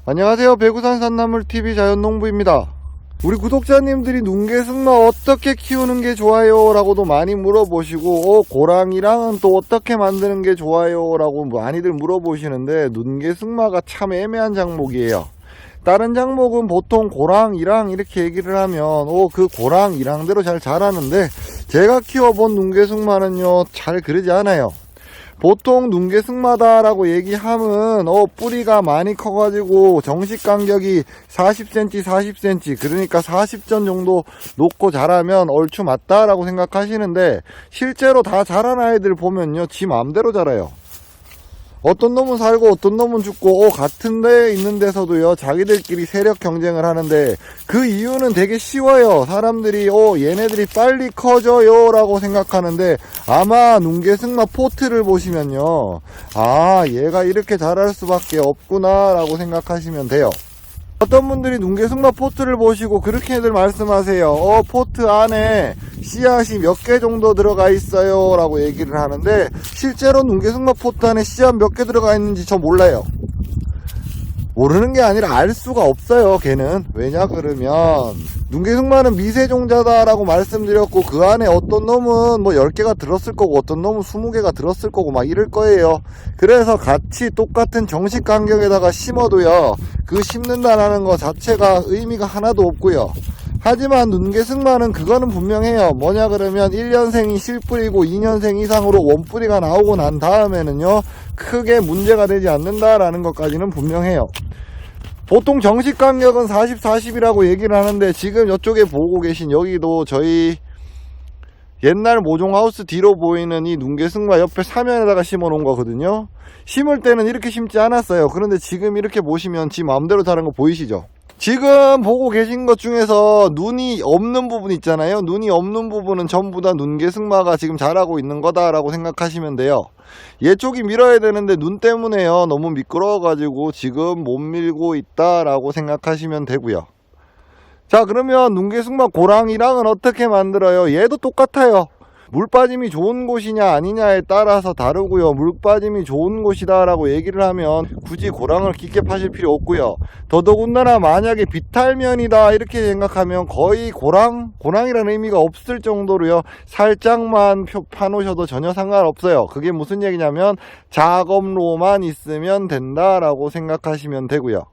안녕하세요. 배구산 산나물TV 자연농부입니다. 우리 구독자님들이 눈개승마 어떻게 키우는 게 좋아요? 라고도 많이 물어보시고 고랑이랑은 또 어떻게 만드는 게 좋아요? 라고 많이들 물어보시는데 눈개승마가 참 애매한 작목이에요. 다른 작목은 보통 고랑이랑 이렇게 얘기를 하면 그 고랑이랑대로 잘 자라는데 제가 키워본 눈개승마는요 잘 그러지 않아요. 보통 눈개승마다 라고 얘기하면 뿌리가 많이 커가지고 정식 간격이 40cm 40cm 그러니까 40전 정도 놓고 자라면 얼추 맞다 라고 생각하시는데 실제로 다 자란 아이들 보면요 지 맘대로 자라요. 어떤 놈은 살고 어떤 놈은 죽고 같은 데에 있는 데서도요 자기들끼리 세력 경쟁을 하는데 그 이유는 되게 쉬워요. 사람들이 얘네들이 빨리 커져요 라고 생각하는데 아마 눈개승마 포트를 보시면요 얘가 이렇게 자랄 수밖에 없구나 라고 생각하시면 돼요. 어떤 분들이 눈개승마 포트를 보시고 그렇게들 말씀하세요. 포트 안에 씨앗이 몇 개 정도 들어가 있어요 라고 얘기를 하는데 실제로 눈개승마 포트 안에 씨앗 몇 개 들어가 있는지 저 몰라요. 모르는 게 아니라 알 수가 없어요. 걔는 왜냐 그러면 눈개승마는 미세종자다 라고 말씀드렸고 그 안에 어떤 놈은 뭐 10개가 들었을 거고 어떤 놈은 20개가 들었을 거고 막 이럴 거예요. 그래서 같이 똑같은 정식 간격에다가 심어도요 그 심는다라는 거 자체가 의미가 하나도 없고요. 하지만 눈개승마는 그거는 분명해요. 뭐냐 그러면 1년생이 실뿌리고 2년생 이상으로 원뿌리가 나오고 난 다음에는요 크게 문제가 되지 않는다라는 것까지는 분명해요. 보통 정식 간격은 40, 40이라고 얘기를 하는데 지금 이쪽에 보고 계신 여기도 저희 옛날 모종하우스 뒤로 보이는 이 눈개승마 옆에 사면에다가 심어 놓은 거거든요. 심을 때는 이렇게 심지 않았어요. 그런데 지금 이렇게 보시면 지 마음대로 자란 거 보이시죠? 지금 보고 계신 것 중에서 눈이 없는 부분 있잖아요. 눈이 없는 부분은 전부 다 눈개승마가 지금 자라고 있는 거다라고 생각하시면 돼요. 얘쪽이 밀어야 되는데 눈 때문에요 너무 미끄러워 가지고 지금 못 밀고 있다라고 생각하시면 되고요. 자, 그러면 눈개승마 고랑이랑은 어떻게 만들어요? 얘도 똑같아요. 물 빠짐이 좋은 곳이냐 아니냐에 따라서 다르고요. 물 빠짐이 좋은 곳이다 라고 얘기를 하면 굳이 고랑을 깊게 파실 필요 없고요. 더더군다나 만약에 비탈면이다 이렇게 생각하면 거의 고랑이라는 의미가 없을 정도로요 살짝만 파놓으셔도 전혀 상관없어요. 그게 무슨 얘기냐면 작업로만 있으면 된다라고 생각하시면 되고요.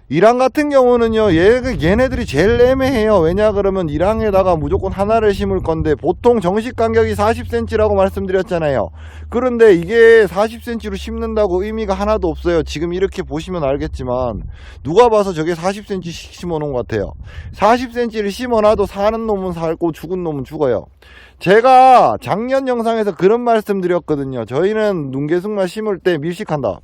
이랑 같은 경우는요 얘네들이 제일 애매해요. 왜냐 그러면 이랑에다가 무조건 하나를 심을 건데 보통 정식 간격이 40cm라고 말씀드렸잖아요. 그런데 이게 40cm로 심는다고 의미가 하나도 없어요. 지금 이렇게 보시면 알겠지만 누가 봐서 저게 40cm씩 심어 놓은 것 같아요. 40cm를 심어놔도 사는 놈은 살고 죽은 놈은 죽어요. 제가 작년 영상에서 그런 말씀 드렸거든요. 저희는 눈개승마 심을 때 밀식한다.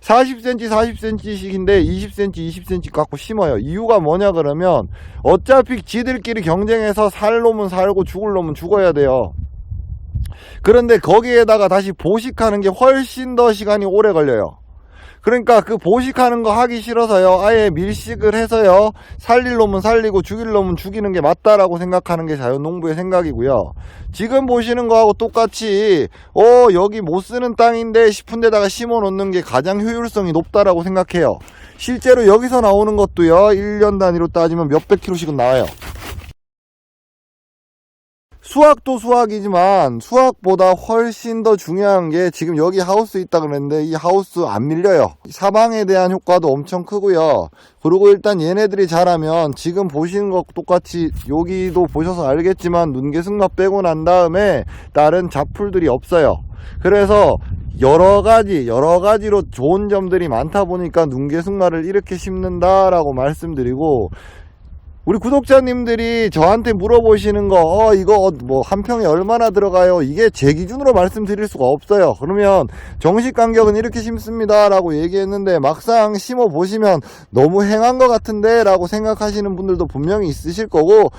40cm 40cm씩인데 20cm 20cm 갖고 심어요. 이유가 뭐냐 그러면 어차피 지들끼리 경쟁해서 살 놈은 살고 죽을 놈은 죽어야 돼요. 그런데 거기에다가 다시 보식하는 게 훨씬 더 시간이 오래 걸려요. 그러니까 그 보식하는 거 하기 싫어서요 아예 밀식을 해서요 살릴 놈은 살리고 죽일 놈은 죽이는 게 맞다라고 생각하는 게 자연농부의 생각이고요. 지금 보시는 거하고 똑같이 여기 못 쓰는 땅인데 싶은 데다가 심어 놓는 게 가장 효율성이 높다라고 생각해요. 실제로 여기서 나오는 것도요 1년 단위로 따지면 몇백 킬로씩은 나와요. 수확도 수확이지만 수확보다 훨씬 더 중요한 게 지금 여기 하우스 있다 그랬는데 이 하우스 안 밀려요. 사방에 대한 효과도 엄청 크고요. 그리고 일단 얘네들이 자라면 지금 보시는 것 똑같이 여기도 보셔서 알겠지만 눈개승마 빼고 난 다음에 다른 잡풀들이 없어요. 그래서 여러 가지로 좋은 점들이 많다 보니까 눈개승마를 이렇게 심는다라고 말씀드리고, 우리 구독자님들이 저한테 물어보시는 거 이거 뭐 한 평에 얼마나 들어가요? 이게 제 기준으로 말씀드릴 수가 없어요. 그러면 정식 간격은 이렇게 심습니다 라고 얘기했는데 막상 심어 보시면 너무 행한 것 같은데 라고 생각하시는 분들도 분명히 있으실 거고,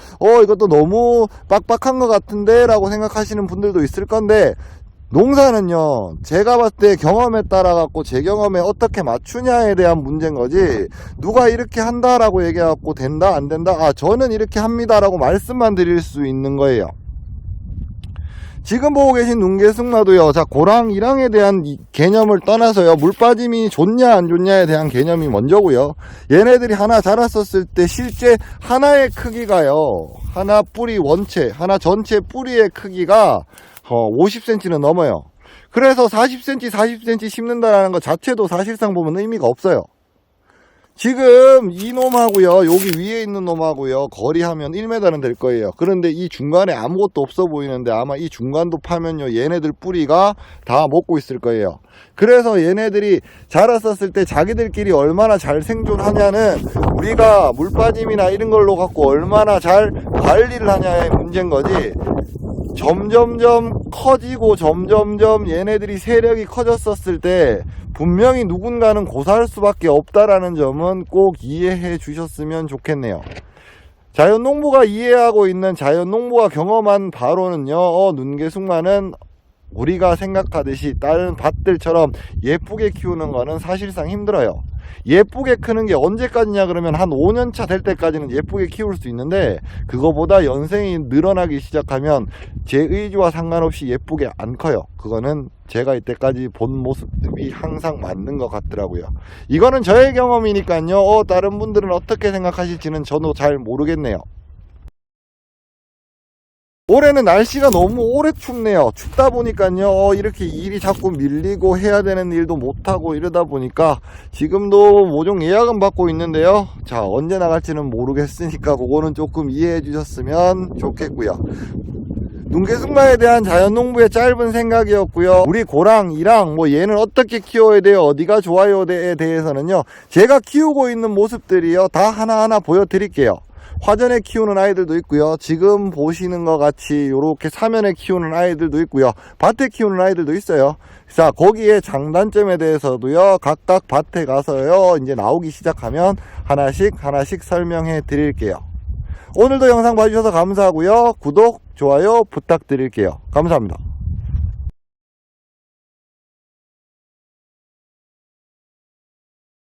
이것도 너무 빡빡한 것 같은데 라고 생각하시는 분들도 있을 건데, 농사는요 제가 봤을 때 경험에 따라 갖고 제 경험에 어떻게 맞추냐에 대한 문제인 거지, 누가 이렇게 한다 라고 얘기해 갖고 된다 안 된다 저는 이렇게 합니다 라고 말씀만 드릴 수 있는 거예요. 지금 보고 계신 눈개승마도요. 자, 고랑이랑에 대한 이 개념을 떠나서요. 물빠짐이 좋냐 안 좋냐에 대한 개념이 먼저고요. 얘네들이 하나 자랐었을 때 실제 하나의 크기가요. 하나 뿌리 원체, 하나 전체 뿌리의 크기가 50cm는 넘어요. 그래서 40cm, 40cm 심는다는 것 자체도 사실상 보면 의미가 없어요. 지금 이 놈하고요, 여기 위에 있는 놈하고요, 거리하면 1m는 될 거예요. 그런데 이 중간에 아무것도 없어 보이는데 아마 이 중간도 파면요, 얘네들 뿌리가 다 먹고 있을 거예요. 그래서 얘네들이 자랐었을 때 자기들끼리 얼마나 잘 생존하냐는 우리가 물빠짐이나 이런 걸로 갖고 얼마나 잘 관리를 하냐의 문제인 거지. 점점점 커지고 점점점 얘네들이 세력이 커졌었을 때 분명히 누군가는 고사할 수밖에 없다라는 점은 꼭 이해해 주셨으면 좋겠네요. 자연농부가 이해하고 있는, 자연농부가 경험한 바로는요, 눈개숙마는 우리가 생각하듯이 다른 밭들처럼 예쁘게 키우는 거는 사실상 힘들어요. 예쁘게 크는 게 언제까지냐 그러면 한 5년차 될 때까지는 예쁘게 키울 수 있는데, 그거보다 연생이 늘어나기 시작하면 제 의지와 상관없이 예쁘게 안 커요. 그거는 제가 이때까지 본 모습이 항상 맞는 것 같더라고요. 이거는 저의 경험이니까요. 다른 분들은 어떻게 생각하실지는 저도 잘 모르겠네요. 올해는 날씨가 너무 오래 춥네요. 춥다 보니까요, 이렇게 일이 자꾸 밀리고 해야 되는 일도 못하고 이러다 보니까 지금도 모종 예약은 받고 있는데요. 자, 언제 나갈지는 모르겠으니까 그거는 조금 이해해 주셨으면 좋겠고요. 눈개승마에 대한 자연농부의 짧은 생각이었고요. 우리 고랑이랑 얘는 어떻게 키워야 돼요, 어디가 좋아요에 대해서는요, 제가 키우고 있는 모습들이요, 다 하나하나 보여드릴게요. 화전에 키우는 아이들도 있고요. 지금 보시는 것 같이 이렇게 사면에 키우는 아이들도 있고요. 밭에 키우는 아이들도 있어요. 자, 거기에 장단점에 대해서도요, 각각 밭에 가서요, 이제 나오기 시작하면 하나씩 설명해 드릴게요. 오늘도 영상 봐주셔서 감사하고요. 구독, 좋아요 부탁드릴게요. 감사합니다.